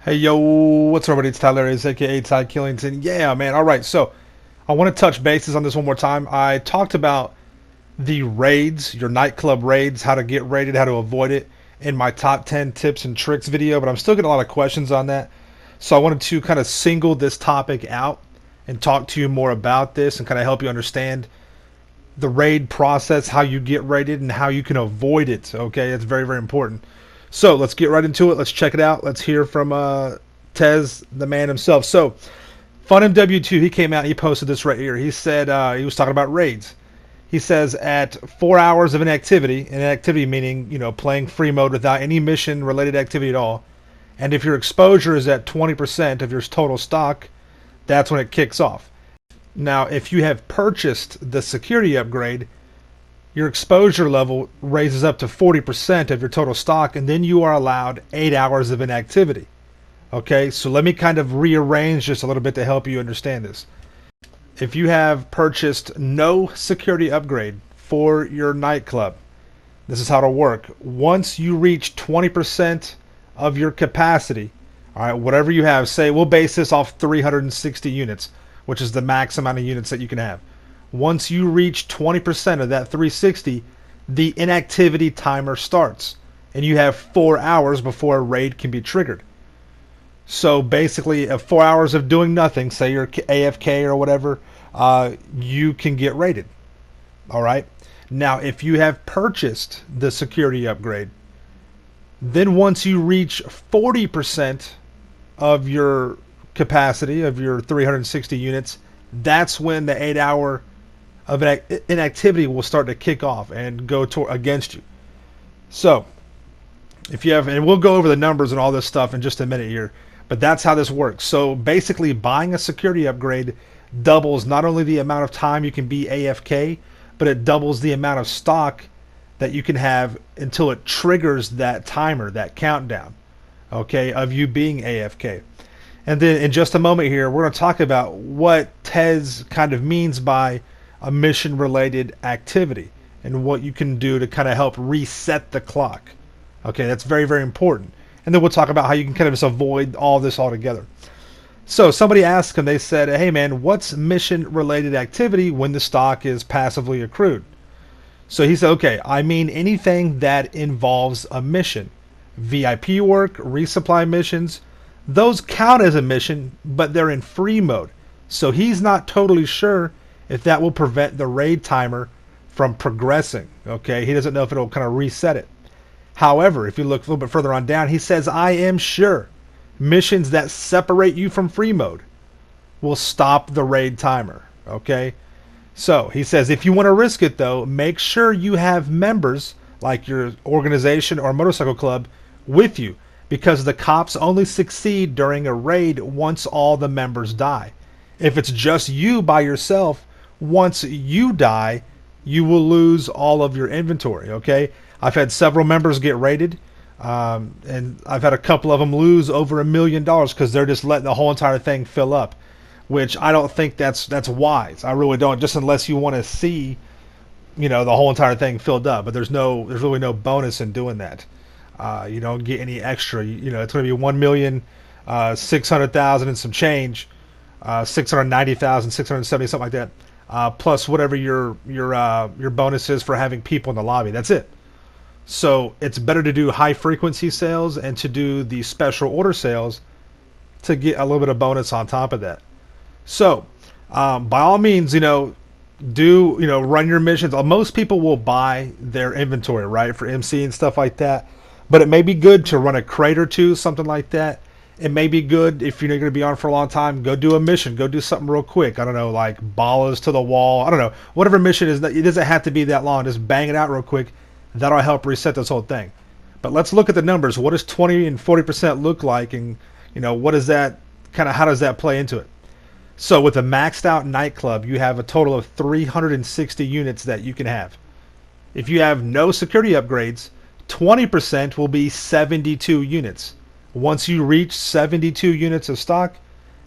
Hey yo, what's up everybody? It's Tylarious, aka Ty Killington. Yeah, man. All right, so I want to touch bases on this one more time. I talked about the raids, your nightclub raids, how to get raided, how to avoid it in my top 10 tips and tricks video, but I'm still getting a lot of questions on that. So I wanted to kind of single this topic out and talk to you more about this and kind of help you understand the raid process, how you get raided, and how you can avoid it. Okay, it's very, very important. So let's get right into it. Let's check it out. Let's hear from Tez, the man himself. So FunMW2, he came out. He posted this right here. He said he was talking about raids. He says at 4 hours of inactivity meaning playing free mode without any mission related activity at all, and if your exposure is at 20% of your total stock, that's when it kicks off. Now, if you have purchased the security upgrade, your exposure level raises up to 40% of your total stock, and then you are allowed 8 hours of inactivity. Okay, so let me kind of rearrange just a little bit to help you understand this. If you have purchased no security upgrade for your nightclub, this is how it'll work. Once you reach 20% of your capacity, all right, whatever you have, say we'll base this off 360 units, which is the max amount of units that you can have. Once you reach 20% of that 360, the inactivity timer starts, and you have 4 hours before a raid can be triggered. So basically, 4 hours of doing nothing, say you're AFK or whatever, you can get raided. All right. Now, if you have purchased the security upgrade, then once you reach 40% of your capacity of your 360 units, that's when the 8 hour of inactivity will start to kick off and go against you. So, if you have, and we'll go over the numbers and all this stuff in just a minute here, but that's how this works. So basically, buying a security upgrade doubles not only the amount of time you can be AFK, but it doubles the amount of stock that you can have until it triggers that timer, that countdown, okay, of you being AFK. And then in just a moment here, we're going to talk about what Tez kind of means by a mission related activity and what you can do to kind of help reset the clock. Okay, that's very, very important. And then we'll talk about how you can kind of just avoid all this altogether. So somebody asked him, they said, hey man, what's mission related activity when the stock is passively accrued? So he said, okay, I mean anything that involves a mission. VIP work, resupply missions, those count as a mission, but they're in free mode. So he's not totally sure if that will prevent the raid timer from progressing. Okay, he doesn't know if it'll kind of reset it. However, if you look a little bit further on down, he says, I am sure missions that separate you from free mode will stop the raid timer. Okay, so he says, if you want to risk it though, make sure you have members like your organization or motorcycle club with you, because the cops only succeed during a raid once all the members die. If it's just you by yourself, once you die, you will lose all of your inventory, okay? I've had several members get raided, and I've had a couple of them lose over $1 million because they're just letting the whole entire thing fill up, which I don't think that's wise. I really don't, just unless you want to see, the whole entire thing filled up. But there's really no bonus in doing that. You don't get any extra. It's going to be 1,600,000 and some change, 690,000, 670, something like that. Plus whatever your bonus is for having people in the lobby. That's it. So it's better to do high frequency sales and to do the special order sales to get a little bit of bonus on top of that. So by all means, run your missions. Most people will buy their inventory, right, for MC and stuff like that. But it may be good to run a crate or two, something like that. It may be good if you're going to be on for a long time. Go do a mission. Go do something real quick. I don't know, like ballas to the wall. I don't know. Whatever mission is, it doesn't have to be that long. Just bang it out real quick. That'll help reset this whole thing. But let's look at the numbers. What does 20 and 40% look like? And, what is that how does that play into it? So with a maxed out nightclub, you have a total of 360 units that you can have. If you have no security upgrades, 20% will be 72 units. Once you reach 72 units of stock,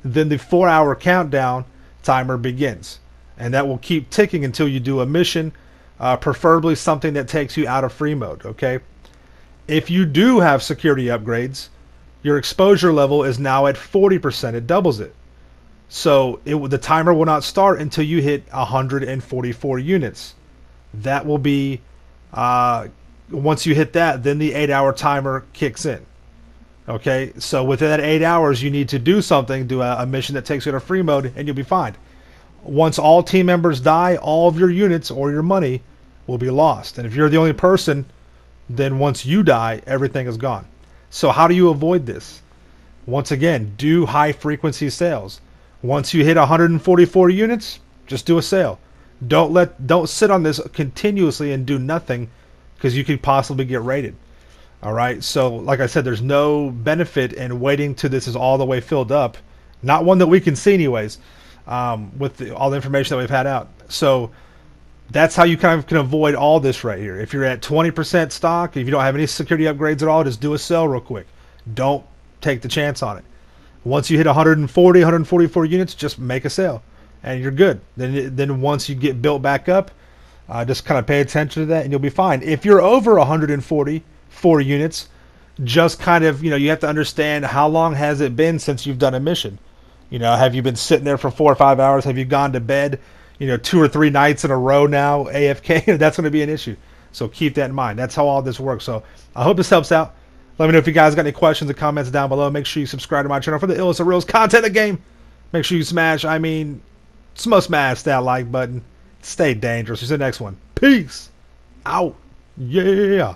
then the 4 hour countdown timer begins. And that will keep ticking until you do a mission, preferably something that takes you out of free mode, okay? If you do have security upgrades, your exposure level is now at 40%. It doubles it. So the timer will not start until you hit 144 units. That will be, once you hit that, then the 8-hour timer kicks in. Okay, so within that 8 hours, you need to do something, do a mission that takes you to free mode, and you'll be fine. Once all team members die, all of your units or your money will be lost. And if you're the only person, then once you die, everything is gone. So how do you avoid this? Once again, do high frequency sales. Once you hit 144 units, just do a sale. Don't sit on this continuously and do nothing, because you could possibly get raided. All right. So like I said, there's no benefit in waiting till this is all the way filled up. Not one that we can see anyways, with all the information that we've had out. So that's how you kind of can avoid all this right here. If you're at 20% stock, if you don't have any security upgrades at all, just do a sell real quick. Don't take the chance on it. Once you hit 140, 144 units, just make a sale, and you're good. Then once you get built back up, just kind of pay attention to that, and you'll be fine. If you're over 144 units, just kind of, you have to understand how long has it been since you've done a mission. Have you been sitting there for 4 or 5 hours? Have you gone to bed, 2 or 3 nights in a row now, AFK? That's going to be an issue. So keep that in mind. That's how all this works. So I hope this helps out. Let me know if you guys got any questions or comments down below. Make sure you subscribe to my channel for the illest of reals content in the game. Make sure you smash that like button. Stay dangerous. See you in the next one. Peace out. Yeah.